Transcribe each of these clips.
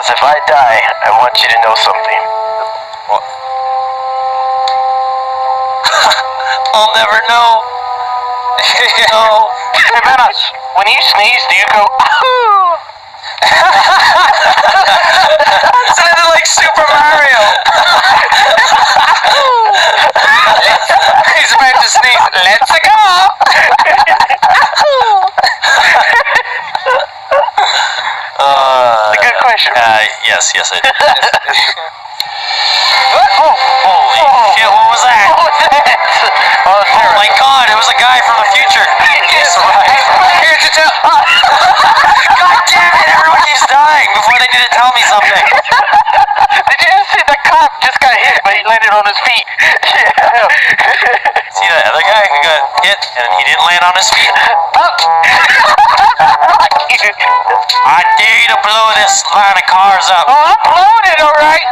Because if I die, I want you to know something. What? I'll never know. No. Hey, Benos, when you sneeze, do you go, ahoo? It sounded like Super Mario. He's about to sneeze. Let's go. It's a good question. Yes, I did. Oh, holy shit, what was that? Oh, my god, it was a guy from the future. Yes, right. Here to tell. God damn it, everyone keeps dying before they need to tell me something. Did you just see the cop just got hit, but he landed on his feet? Yeah. See that other guy who got hit and he didn't land on his feet? I dare you to blow this line of cars up. Oh, I'm blowing it, alright.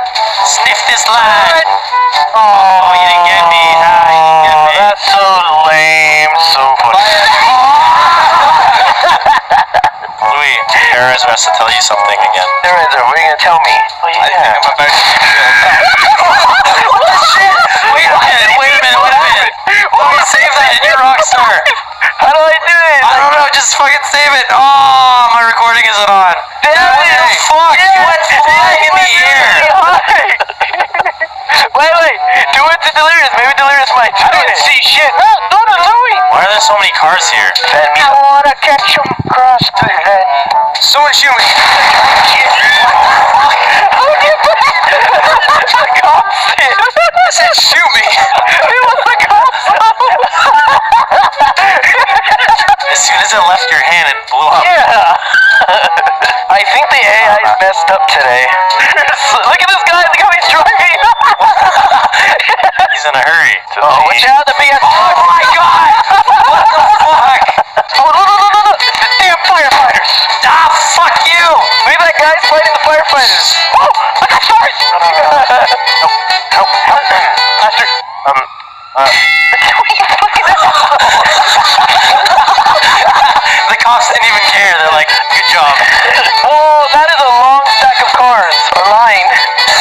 Sniff this line. Oh, you didn't get me. You didn't get me. That's so lame. So funny. Louis, Aaron's has to tell you something again. What are you gonna tell me? Oh, yeah. I think I'm about to Wait a minute. Louis, save that and you're a rock star. How do I do it? I don't know, just fucking save it. Oh, my recording isn't on. Damn it! Fuck, you went flying in the air. Wait. Do it to Delirious. Maybe Delirious might do it. I didn't see shit. No, Louis. Why are there so many cars here? I wanna catch 'em across the head. Someone shoot me. I said shoot me. It was the cops. As soon as it left your hand, it blew up. Yeah. I think the AI is messed up today. Look at this guy. Look how he's driving. He's in a hurry. Oh, watch out. The BS. Oh my god. What the fuck? Oh, no. It's the damn firefighters. Ah, fuck you. Look at that guy's fighting the firefighters. Oh, I got stars. Help. Master. The cops didn't even care. They're like, good job. Oh, that is a long stack of cars. Or line.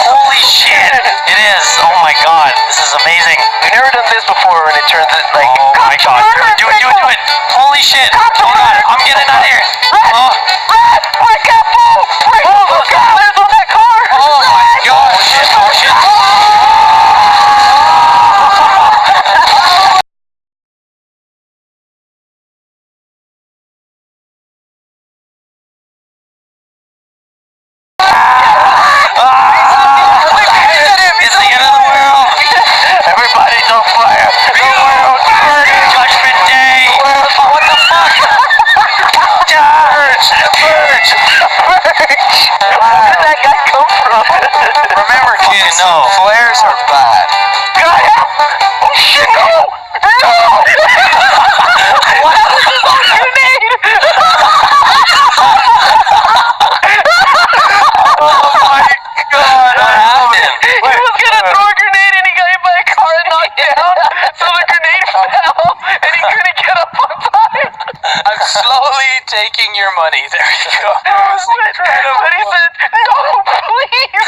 Holy shit. It is. Oh my god. This is amazing. We've never done this before, and it turns it like. Oh my god. Do it. Holy shit. Hold on. I'm getting out of here. Oh. Red, careful! Look out! There's on that car! Oh my god. Oh shit. It's the end of the world. Everybody's on fire! The world's burning! Judgment Day. What the fuck? Birds! Where did that guy come from? Remember, kids, flares are bad. God help! Oh shit, no! What? Grenade! Oh my god. What happened? He was gonna throw a grenade and he got hit by a car and knocked down. So the grenade fell and he couldn't get up on time. I'm slowly taking your money. There you go. But he said, no, please.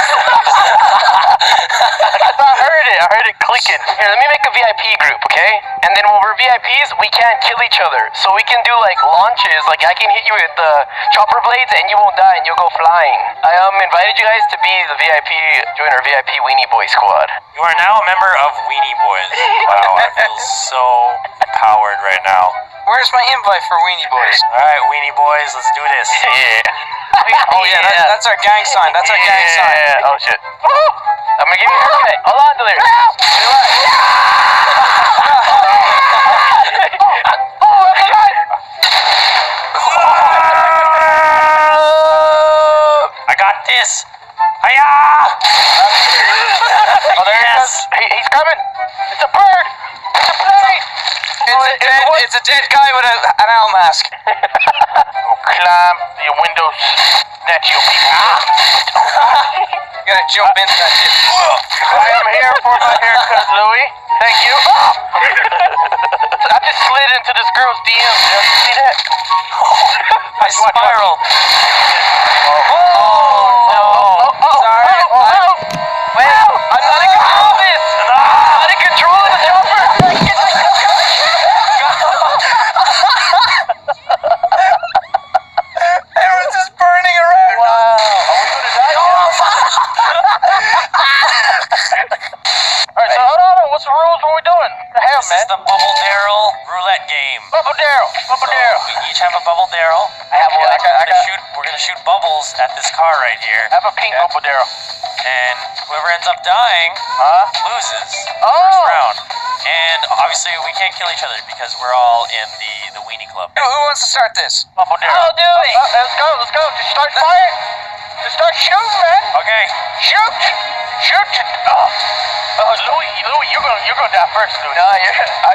I heard it clicking. Here, let me make a VIP group, okay? And then when we're VIPs, we can't kill each other. So we can do like launches, like I can hit you with the chopper blades and you won't die and you'll go flying. I invited you guys to be the VIP, join our VIP Weenie Boy squad. You are now a member of Weenie Boys. Wow, I feel so empowered right now. Where's my invite for Weenie Boys? Alright, Weenie Boys, let's do this. Yeah. Oh yeah, that's our gang sign. That's our gang sign. Yeah. Oh shit. I'm gonna give you a haircut. Hold on to there. I got this. Hiya! Oh, there he is. He's coming. It's a bird. It's a plane. It's a dead guy with an owl mask. Climb your windows. Snatch your people. You gotta jump into that shit. I am here for my haircut, Louis. Thank you. I just slid into this girl's DM. Did you see that? I spiraled. Oh, no. Sorry. Wait, I'm not in control of this. I'm not in control of the chopper. Everyone's just burning around. Wow. Are we gonna die? Alright, so hold on. What's the rules? What are we doing? The hell, This man? is the Bubble Barrel roulette game. Bubble Daryl. Bubble Daryl. We each have a bubble barrel. I have one. We're gonna shoot bubbles at this car right here, I have a pink Bubble Daryl. and whoever ends up dying loses Oh. first round. And obviously we can't kill each other because we're all in the weenie club. Who wants to start this? Bubble Daryl. I'll do it. Let's go. Let's go. Just start firing. Just start shooting, man. Okay. Shoot. Shoot. Oh, Louis, you're gonna die first, Louis. No, I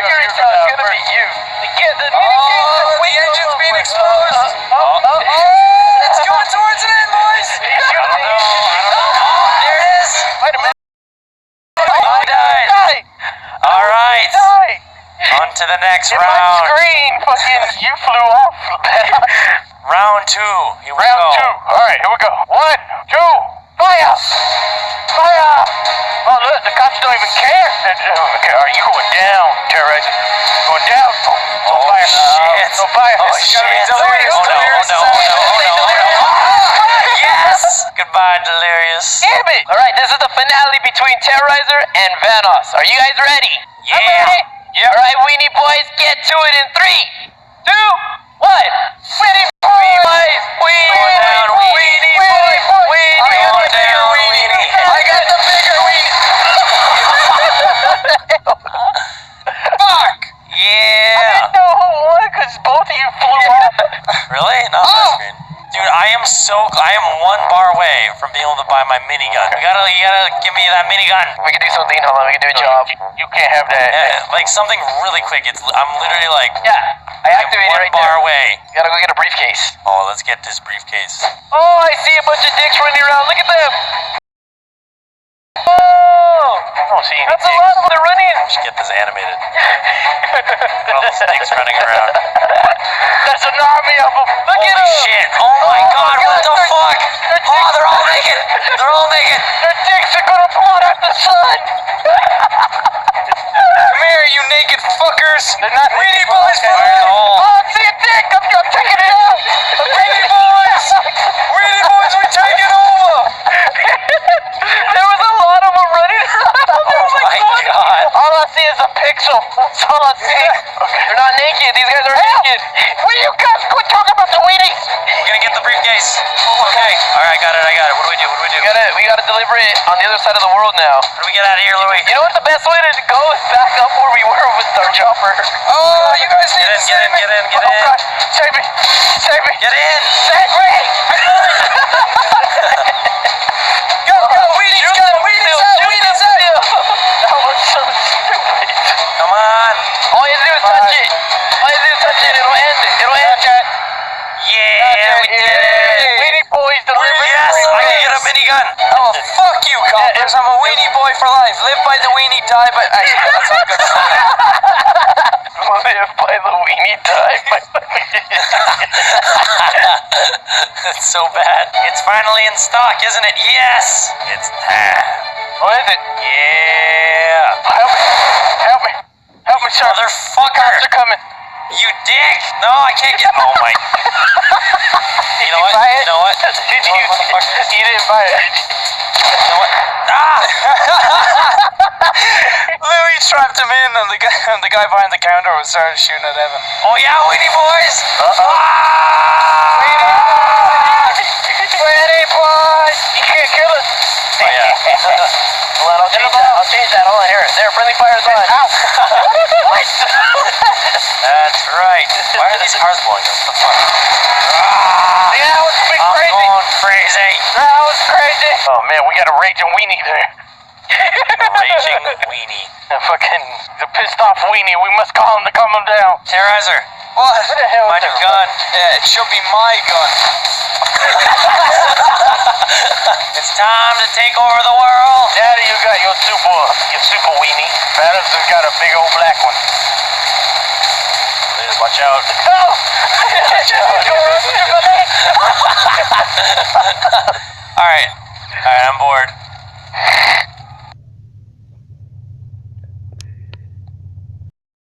already saw it's gonna be you. The The engine's being exposed. It's going towards an end, boys. I don't know. Oh, there it is. Wait a minute. I died. Die. All right. Die. On to the next In my round. screen, fucking, you flew off. Round 2. Here we Round go. 2. All right, here we go. 1, 2, fire. Fire. Oh, look, the cops don't even care. All right, you going down, terrorizer. Going down. No fire. shit. No fire. Oh, It's gotta be shit. delirious. Oh, no, Delirious. oh, no, oh, no, oh, no, oh, no. Yes. Goodbye, Delirious. Damn it. All right, this is the finale between Terrorizer and Vanos. Are you guys ready? Yeah. I'm ready. Yeah. All right, Weenie Boys, get to it in 3, 2, 1. Weenie Boys. Going down, Weenie. Going down, Weenie. I got the bigger Weenie. Fuck. I Yeah. didn't know who won because both of you flew off. Really? Not my screen. Dude, I am 1 bar away from being able to buy my minigun. You gotta give me that minigun. We can do something. Hold on, we can do a job. You can't have that. Yeah, like something really quick. I'm literally like Yeah, I activated 1 right bar there. away. You gotta go get a briefcase. Oh, let's get this briefcase. Oh, I see a bunch of dicks running around. Look at them. Oh, I don't see any That's a dicks. lot of them. They're running. Should get this animated. All those dicks running around. There's an army of them. Look at Holy them. shit! Oh my god! What the fuck? Oh, they're all naked. They're all naked. Their dicks are gonna blot out the sun. Come here, you naked fuckers. They're not Weenie naked. Boys for life. Oh. Oh, I see a dick. I'm checking it out. Weenie Boys. Weenie Boys, we taking over. There was a lot of them running around. Oh my god! All I see is a pixel. That's all I see. They're not naked. These guys are naked. Will you guys quit talking about the weenies? We're gonna get the briefcase. Okay. All right, I got it. What do we do? We gotta deliver it on the other side of the world now. How do we get out of here, Louis? You know what the best way to go is back up where we were with our chopper. Oh, you guys need to Get in. Oh God, save me. Save me. Get in. Save me. Go, Weenies, go, Weenies out, Weenies out. That was so stupid. Come on. All you do is touch it. All you do is touch it. It'll end it. It'll end it. Yeah, we did it. Weenie Boys delivered. Yes, I can get a minigun. Oh, fuck you, coppers. I'm a weenie boy for life. Live by the weenie, die by... Actually, that's not good slogan. Live by the weenie, die by the It's so bad. It's finally in stock, isn't it? Yes. It's time. What is it? Yeah. Help me. Help me. Help me, sir. Motherfucker. They're coming. You dick. No, I can't get... Oh my... You know what? buy it? You know what? Did You know what, motherfucker? You didn't buy it. You know what? Ah! Louis trapped him in, and the guy behind the counter was started shooting at Evan. Oh yeah, Weenie Boys! Weenie Boys! You can't kill us. Oh yeah. Hold on, I'll change that. Hold on, here. There, friendly fire's on. Ow! What? That's right. Why are these cars blowing up? What the fuck? Yeah, that was big I'm crazy. going crazy. That was crazy. Oh man, we got a raging weenie there. Raging Weenie. The fucking the pissed off weenie. We must call him to calm him down. Terrorizer. What? What the hell? Find is your that? gun. Yeah, it should be my gun. It's time to take over the world. Daddy, you got your super weenie. Adams has got a big old black one. Liz, watch out. Oh! Alright. Alright, I'm bored.